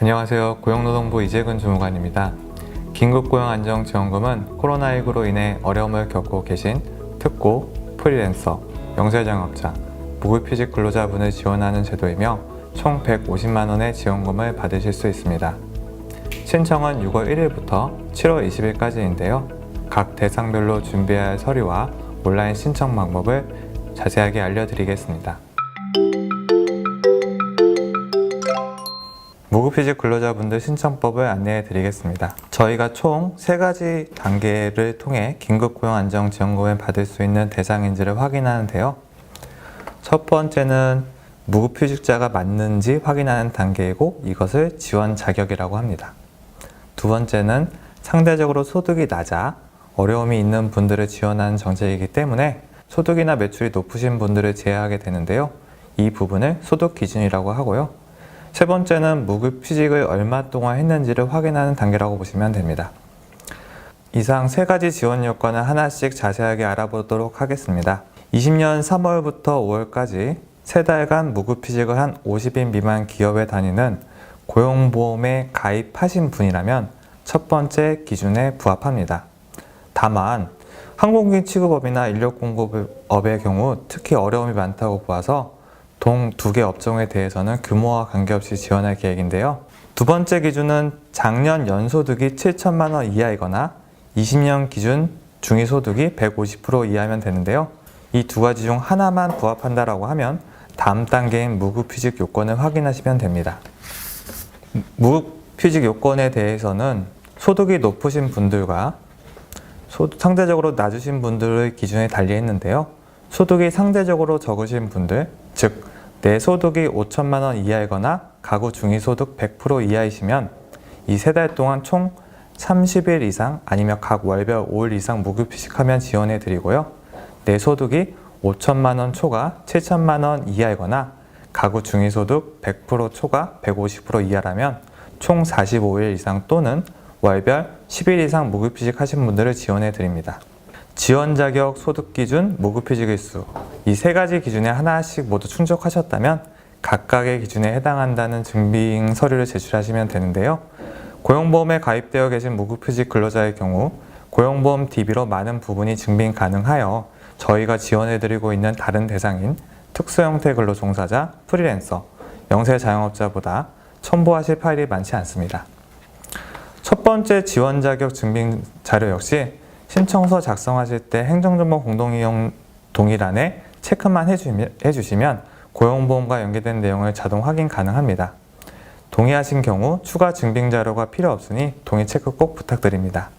안녕하세요. 고용노동부 이재근 주무관입니다. 긴급고용안정지원금은 코로나19로 인해 어려움을 겪고 계신 특고, 프리랜서, 영세자영업자, 무급휴직 근로자분을 지원하는 제도이며 총 150만 원의 지원금을 받으실 수 있습니다. 신청은 6월 1일부터 7월 20일까지인데요. 각 대상별로 준비해야 할 서류와 온라인 신청 방법을 자세하게 알려드리겠습니다. 무급휴직 근로자분들 신청법을 안내해 드리겠습니다. 저희가 총 3가지 단계를 통해 긴급고용안정지원금을 받을 수 있는 대상인지를 확인하는데요. 첫 번째는 무급휴직자가 맞는지 확인하는 단계이고 이것을 지원 자격이라고 합니다. 두 번째는 상대적으로 소득이 낮아 어려움이 있는 분들을 지원하는 정책이기 때문에 소득이나 매출이 높으신 분들을 제외하게 되는데요. 이 부분을 소득 기준이라고 하고요. 세 번째는 무급휴직을 얼마 동안 했는지를 확인하는 단계라고 보시면 됩니다. 이상 3가지 지원 요건을 하나씩 자세하게 알아보도록 하겠습니다. 20년 3월부터 5월까지 3달간 무급휴직을 한 50인 미만 기업에 다니는 고용보험에 가입하신 분이라면 첫 번째 기준에 부합합니다. 다만 항공기 취급업이나 인력공급업의 경우 특히 어려움이 많다고 보아서 동 2개 업종에 대해서는 규모와 관계없이 지원할 계획인데요. 두 번째 기준은 작년 연소득이 7천만 원 이하이거나 20년 기준 중위소득이 150% 이하면 되는데요. 이 2가지 중 하나만 부합한다라고 하면 다음 단계인 무급휴직 요건을 확인하시면 됩니다. 무급휴직 요건에 대해서는 소득이 높으신 분들과 상대적으로 낮으신 분들의 기준에 달리했는데요. 소득이 상대적으로 적으신 분들, 즉 내 소득이 5천만 원 이하이거나 가구 중위소득 100% 이하이시면 이 3달 동안 총 30일 이상 아니면 각 월별 5일 이상 무급휴직하면 지원해 드리고요. 내 소득이 5천만 원 초과 7천만 원 이하이거나 가구 중위소득 100% 초과 150% 이하라면 총 45일 이상 또는 월별 10일 이상 무급휴직 하신 분들을 지원해 드립니다. 지원 자격, 소득 기준, 무급휴직 일수 이 3가지 기준에 하나씩 모두 충족하셨다면 각각의 기준에 해당한다는 증빙 서류를 제출하시면 되는데요. 고용보험에 가입되어 계신 무급휴직 근로자의 경우 고용보험 DB로 많은 부분이 증빙 가능하여 저희가 지원해드리고 있는 다른 대상인 특수형태 근로종사자, 프리랜서, 영세자영업자보다 첨부하실 파일이 많지 않습니다. 첫 번째 지원 자격 증빙 자료 역시 신청서 작성하실 때 행정정보 공동이용 동의란에 체크만 해주시면 고용보험과 연계된 내용을 자동 확인 가능합니다. 동의하신 경우 추가 증빙 자료가 필요 없으니 동의 체크 꼭 부탁드립니다.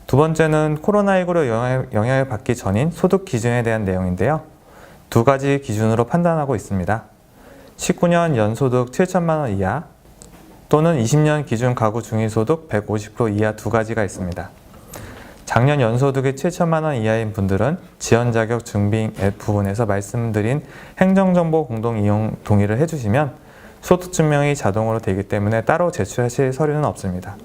두 번째는 코로나19로 영향을 받기 전인 소득 기준에 대한 내용인데요. 2가지 기준으로 판단하고 있습니다. 19년 연소득 7천만 원 이하 또는 20년 기준 가구 중위소득 150% 이하 2가지가 있습니다. 작년 연소득이 7천만 원 이하인 분들은 지원 자격 증빙 앱 부분에서 말씀드린 행정정보 공동이용 동의를 해주시면 소득증명이 자동으로 되기 때문에 따로 제출하실 서류는 없습니다.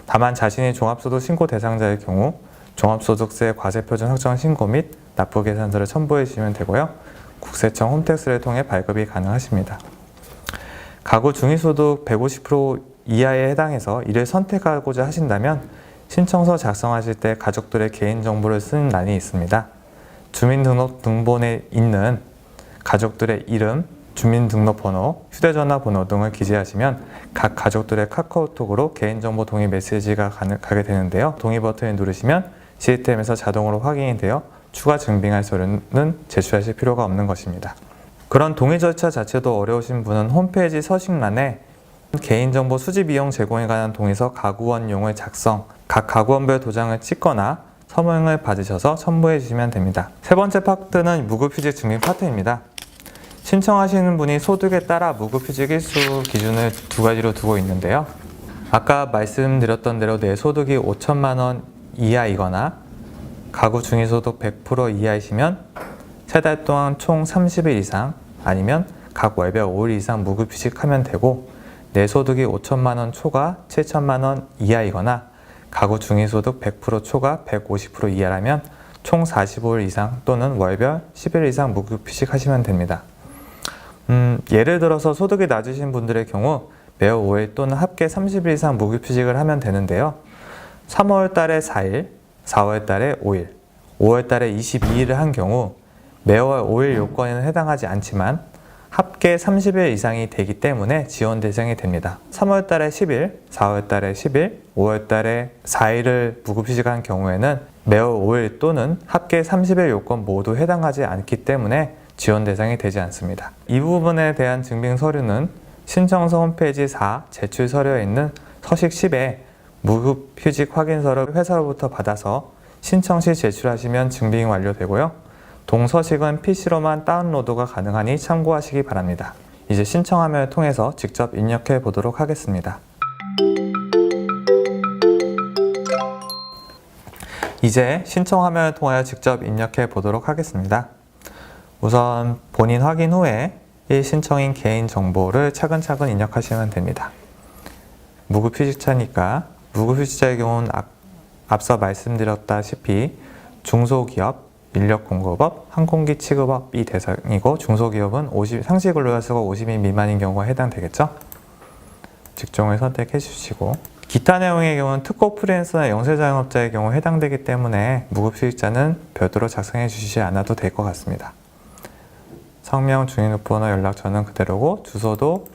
다만 자신이 종합소득 신고 대상자의 경우 종합소득세 과세표준 확정 신고 및 납부계산서를 첨부해 주시면 되고요. 국세청 홈택스를 통해 발급이 가능하십니다. 가구 중위소득 150% 이하에 해당해서 이를 선택하고자 하신다면 신청서 작성하실 때 가족들의 개인정보를 쓰는欄이 있습니다. 주민등록등본에 있는 가족들의 이름, 주민등록번호, 휴대전화번호 등을 기재하시면 각 가족들의 카카오톡으로 개인정보 동의 메시지가 가게 되는데요. 동의 버튼을 누르시면 시스템에서 자동으로 확인이 되어 추가 증빙할 서류는 제출하실 필요가 없는 것입니다. 그런 동의 절차 자체도 어려우신 분은 홈페이지 서식란에 개인정보 수집 이용 제공에 관한 동의서 가구원용을 작성, 각 가구원별 도장을 찍거나 서명을 받으셔서 첨부해 주시면 됩니다. 세 번째 파트는 무급휴직 증빙 파트입니다. 신청하시는 분이 소득에 따라 무급휴직 일수 기준을 2가지로 두고 있는데요. 아까 말씀드렸던 대로 내 소득이 5천만 원 이하이거나 가구 중위소득 100% 이하이시면 3달 동안 총 30일 이상 아니면 각 월별 5일 이상 무급휴직하면 되고 내 소득이 5천만 원 초과 7천만 원 이하이거나 가구 중위소득 100% 초과 150% 이하라면 총 45일 이상 또는 월별 10일 이상 무급휴직 하시면 됩니다. 예를 들어서 소득이 낮으신 분들의 경우 매월 5일 또는 합계 30일 이상 무급휴직을 하면 되는데요. 3월 달에 4일, 4월 달에 5일, 5월 달에 22일을 한 경우 매월 5일 요건에는 해당하지 않지만 합계 30일 이상이 되기 때문에 지원 대상이 됩니다. 3월 달에 10일, 4월 달에 10일, 5월 달에 4일을 무급휴직한 경우에는 매월 5일 또는 합계 30일 요건 모두 해당하지 않기 때문에 지원 대상이 되지 않습니다. 이 부분에 대한 증빙 서류는 신청서 홈페이지 4 제출 서류에 있는 서식 10에 무급휴직 확인서를 회사로부터 받아서 신청 시 제출하시면 증빙이 완료되고요. 동서식은 PC로만 다운로드가 가능하니 참고하시기 바랍니다. 이제 신청 화면을 통해서 직접 입력해 보도록 하겠습니다. 이제 신청 화면을 통하여 직접 입력해 보도록 하겠습니다. 우선 본인 확인 후에 신청인 개인정보를 차근차근 입력하시면 됩니다. 무급휴직자니까 무급휴직자의 경우는 앞서 말씀드렸다시피 중소기업, 인력공급업, 항공기 취급업이 대상이고 중소기업은 상시근로연수가 50인 미만인 경우가 해당되겠죠. 직종을 선택해 주시고 기타 내용의 경우는 특고 프리랜서나 영세자영업자의 경우 해당되기 때문에 무급휴직자는 별도로 작성해 주시지 않아도 될 것 같습니다. 성명, 주민등록번호, 연락처는 그대로고 주소도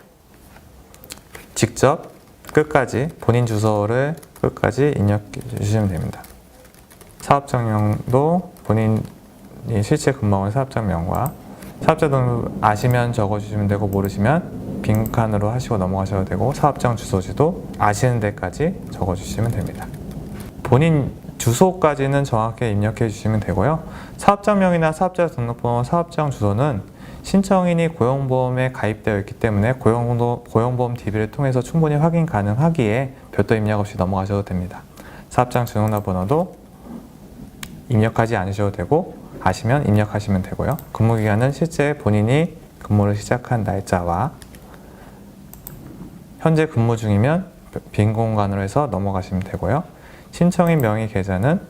직접 끝까지 본인 주소를 끝까지 입력해 주시면 됩니다. 사업장명도 본인이 실제 근무하는 사업장명과 사업자 등록 아시면 적어주시면 되고 모르시면 빈칸으로 하시고 넘어가셔도 되고 사업장 주소지도 아시는 데까지 적어주시면 됩니다. 본인 주소까지는 정확히 입력해 주시면 되고요. 사업장명이나 사업자 등록번호, 사업장 주소는 신청인이 고용보험에 가입되어 있기 때문에 고용보험 DB를 통해서 충분히 확인 가능하기에 별도 입력 없이 넘어가셔도 됩니다. 사업장 주민번호도 입력하지 않으셔도 되고 아시면 입력하시면 되고요. 근무기간은 실제 본인이 근무를 시작한 날짜와 현재 근무 중이면 빈 공간으로 해서 넘어가시면 되고요. 신청인 명의 계좌는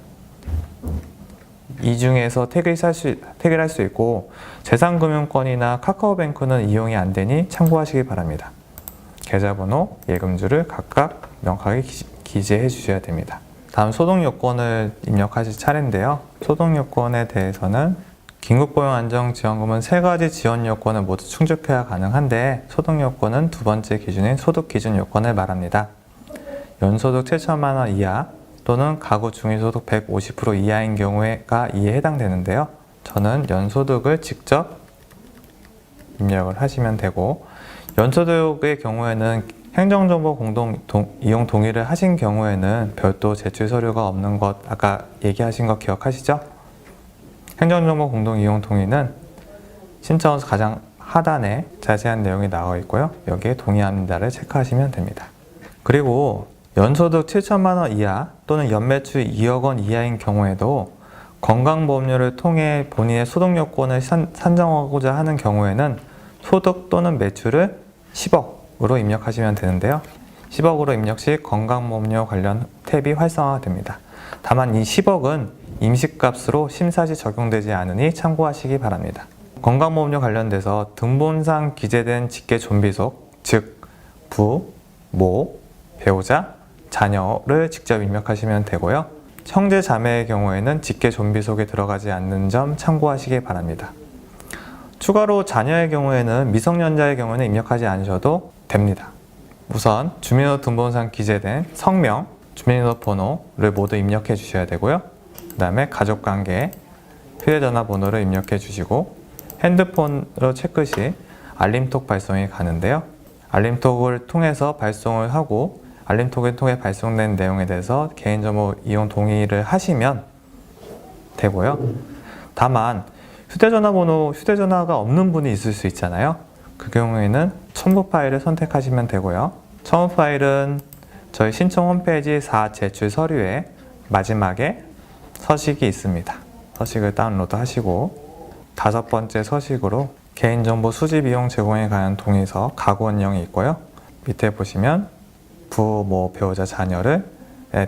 이 중에서 택일할 수 있고 재산금융권이나 카카오뱅크는 이용이 안 되니 참고하시기 바랍니다. 계좌번호, 예금주를 각각 명확하게 기재해 주셔야 됩니다. 다음 소득요건을 입력하실 차례인데요. 소득요건에 대해서는 긴급고용안정지원금은 3가지 지원요건을 모두 충족해야 가능한데 소득요건은 두 번째 기준인 소득기준요건을 말합니다. 연소득 7천만 원 이하 또는 가구 중위소득 150% 이하인 경우가 이에 해당되는데요. 저는 연소득을 직접 입력을 하시면 되고 연소득의 경우에는 행정정보 이용 동의를 하신 경우에는 별도 제출 서류가 없는 것 아까 얘기하신 거 기억하시죠? 행정정보 공동 이용 동의는 신청서 가장 하단에 자세한 내용이 나와 있고요. 여기에 동의합니다를 체크하시면 됩니다. 그리고 연소득 7천만 원 이하 또는 연매출 2억 원 이하인 경우에도 건강보험료를 통해 본인의 소득요건을 산정하고자 하는 경우에는 소득 또는 매출을 10억으로 입력하시면 되는데요. 10억으로 입력 시 건강보험료 관련 탭이 활성화됩니다. 다만 이 10억은 임시값으로 심사 시 적용되지 않으니 참고하시기 바랍니다. 건강보험료 관련돼서 등본상 기재된 직계존비속, 즉 부, 모, 배우자, 자녀를 직접 입력하시면 되고요. 형제 자매의 경우에는 직계존비속에 들어가지 않는 점 참고하시기 바랍니다. 추가로 자녀의 경우에는 미성년자의 경우에는 입력하지 않으셔도 됩니다. 우선 주민등록번호상 기재된 성명, 주민등록번호를 모두 입력해 주셔야 되고요. 그 다음에 가족관계, 휴대전화 번호를 입력해 주시고 핸드폰으로 체크 시 알림톡 발송이 가는데요. 알림톡을 통해서 발송을 하고 알림톡을 통해 발송된 내용에 대해서 개인정보 이용 동의를 하시면 되고요. 다만 휴대전화가 없는 분이 있을 수 있잖아요. 그 경우에는 첨부 파일을 선택하시면 되고요. 첨부 파일은 저희 신청 홈페이지 4 제출 서류에 마지막에 서식이 있습니다. 서식을 다운로드 하시고 5번째 서식으로 개인정보 수집 이용 제공에 관한 동의서 가구원령이 있고요. 밑에 보시면 부, 모, 배우자, 자녀에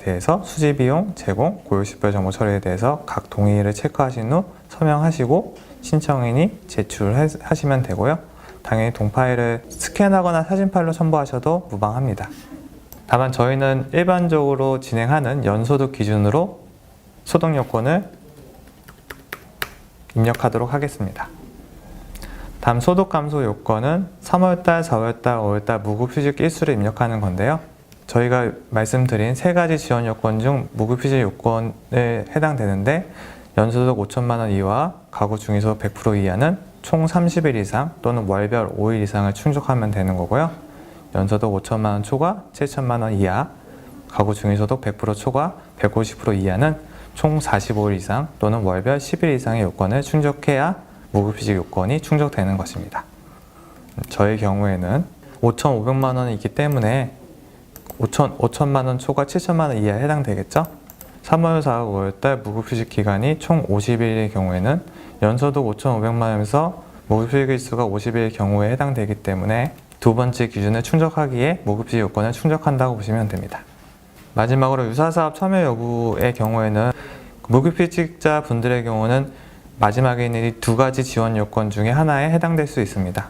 대해서 수집 이용, 제공, 고유식별 정보 처리에 대해서 각 동의를 체크하신 후 서명하시고 신청인이 제출하시면 되고요. 당연히 동파일을 스캔하거나 사진 파일로 첨부하셔도 무방합니다. 다만 저희는 일반적으로 진행하는 연소득 기준으로 소득 요건을 입력하도록 하겠습니다. 다음 소득 감소 요건은 3월달, 4월달, 5월달 무급휴직 일수를 입력하는 건데요. 저희가 말씀드린 세 가지 지원 요건 중 무급휴직 요건에 해당되는데 연소득 5천만 원 이하, 가구 중위소득 100% 이하는 총 30일 이상 또는 월별 5일 이상을 충족하면 되는 거고요. 연소득 5천만 원 초과 7천만 원 이하, 가구 중위소득 100% 초과 150% 이하는 총 45일 이상 또는 월별 10일 이상의 요건을 충족해야 무급휴직 요건이 충족되는 것입니다. 저의 경우에는 5,500만 원이 있기 때문에 5천만 원 초과 7천만 원 이하에 해당되겠죠? 3월, 4월, 5월달 무급휴직 기간이 총 50일의 경우에는 연소득 5,500만 원에서 무급휴직 일수가 50일의 경우에 해당되기 때문에 두 번째 기준을 충족하기에 무급휴직 요건을 충족한다고 보시면 됩니다. 마지막으로 유사사업 참여 여부의 경우에는 무급휴직자 분들의 경우는 마지막에 있는 이 두 가지 지원 요건 중에 하나에 해당될 수 있습니다.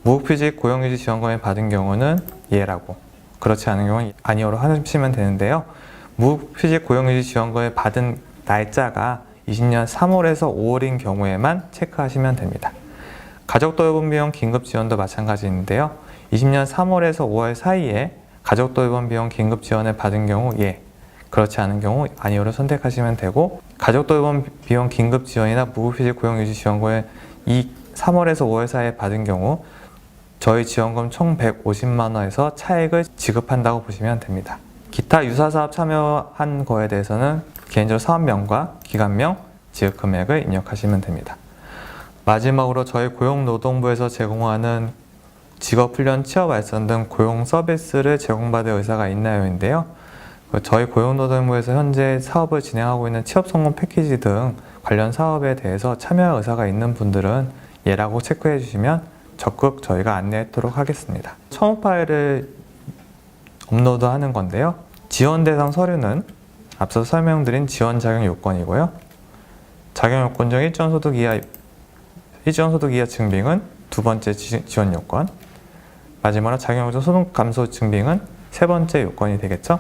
무급휴직 고용유지 지원금을 받은 경우는 예라고, 그렇지 않은 경우는 아니오로 하시면 되는데요. 무급휴직 고용유지 지원금을 받은 날짜가 20년 3월에서 5월인 경우에만 체크하시면 됩니다. 가족돌봄 비용 긴급 지원도 마찬가지인데요. 20년 3월에서 5월 사이에 가족돌봄 비용 긴급 지원을 받은 경우 예, 그렇지 않은 경우 아니오를 선택하시면 되고, 가족돌봄 비용 긴급 지원이나 무급휴직 고용유지 지원금을 이 3월에서 5월 사이에 받은 경우 저희 지원금 총 150만 원에서 차액을 지급한다고 보시면 됩니다. 기타 유사사업 참여한 거에 대해서는 개인적으로 사업명과 기간명, 지급 금액을 입력하시면 됩니다. 마지막으로 저희 고용노동부에서 제공하는 직업훈련, 취업알선 등 고용 서비스를 제공받을 의사가 있나요인데요. 저희 고용노동부에서 현재 사업을 진행하고 있는 취업성공 패키지 등 관련 사업에 대해서 참여할 의사가 있는 분들은 예라고 체크해 주시면 적극 저희가 안내하도록 하겠습니다. 첨부 파일을 업로드하는 건데요. 지원 대상 서류는 앞서 설명드린 지원 자격 요건이고요. 자격 요건 중 일정 소득 이하 증빙은 두 번째 지원 요건, 마지막으로 자격 요건 소득 감소 증빙은 세 번째 요건이 되겠죠.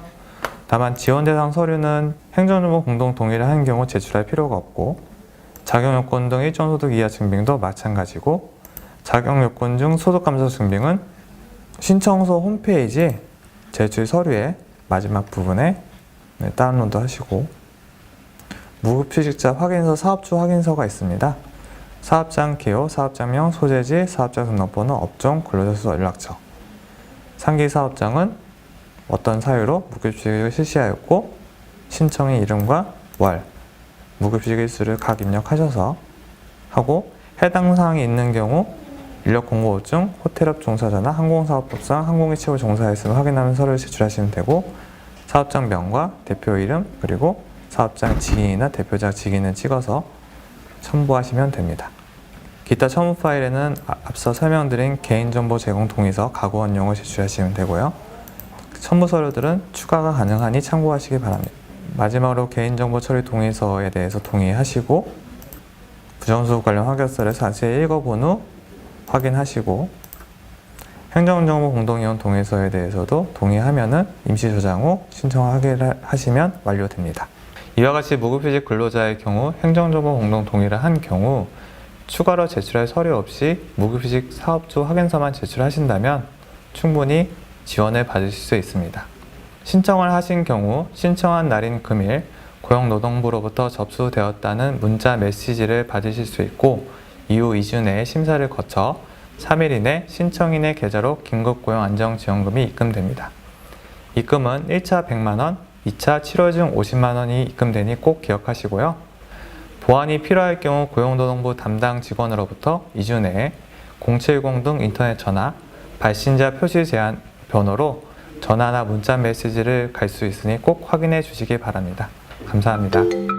다만 지원 대상 서류는 행정정보 공동 동의를 하는 경우 제출할 필요가 없고, 자격 요건 등 일정 소득 이하 증빙도 마찬가지고, 자격 요건 중 소득 감소 증빙은 신청서 홈페이지 제출 서류의 마지막 부분에 다운로드 하시고, 무급휴직자 확인서, 사업주 확인서가 있습니다. 사업장 기호, 사업장명, 소재지, 사업자 등록번호, 업종, 근로자 수, 연락처. 상기 사업장은 어떤 사유로 무급휴직을 실시하였고 신청의 이름과 월, 무급휴직 일수를 각 입력하셔서 하고, 해당 사항이 있는 경우 인력공고호증, 호텔업 종사자나 항공사업법상 항공기체부 종사했음을 확인하는 서류를 제출하시면 되고, 사업장 명과 대표 이름 그리고 사업장 직인이나 대표자 직인을 찍어서 첨부하시면 됩니다. 기타 첨부 파일에는 앞서 설명드린 개인정보 제공 동의서, 가구원용을 제출하시면 되고요. 첨부 서류들은 추가가 가능하니 참고하시기 바랍니다. 마지막으로 개인정보 처리 동의서에 대해서 동의하시고, 부정수급 관련 확인서를 자세히 읽어본 후 확인하시고, 행정정보 공동이용 동의서에 대해서도 동의하면은 임시 저장 후 신청하기를 하시면 완료됩니다. 이와 같이 무급휴직 근로자의 경우 행정정보 공동 동의를 한 경우 추가로 제출할 서류 없이 무급휴직 사업주 확인서만 제출하신다면 충분히 지원을 받으실 수 있습니다. 신청을 하신 경우 신청한 날인 금일 고용노동부로부터 접수되었다는 문자 메시지를 받으실 수 있고, 이후 2주 내에 심사를 거쳐 3일 이내 신청인의 계좌로 긴급고용안정지원금이 입금됩니다. 입금은 1차 100만원, 2차 7월 중 50만원이 입금되니 꼭 기억하시고요. 보완이 필요할 경우 고용노동부 담당 직원으로부터 2주 내에 070 등 인터넷 전화, 발신자 표시 제한 번호로 전화나 문자 메시지를 갈 수 있으니 꼭 확인해 주시기 바랍니다. 감사합니다.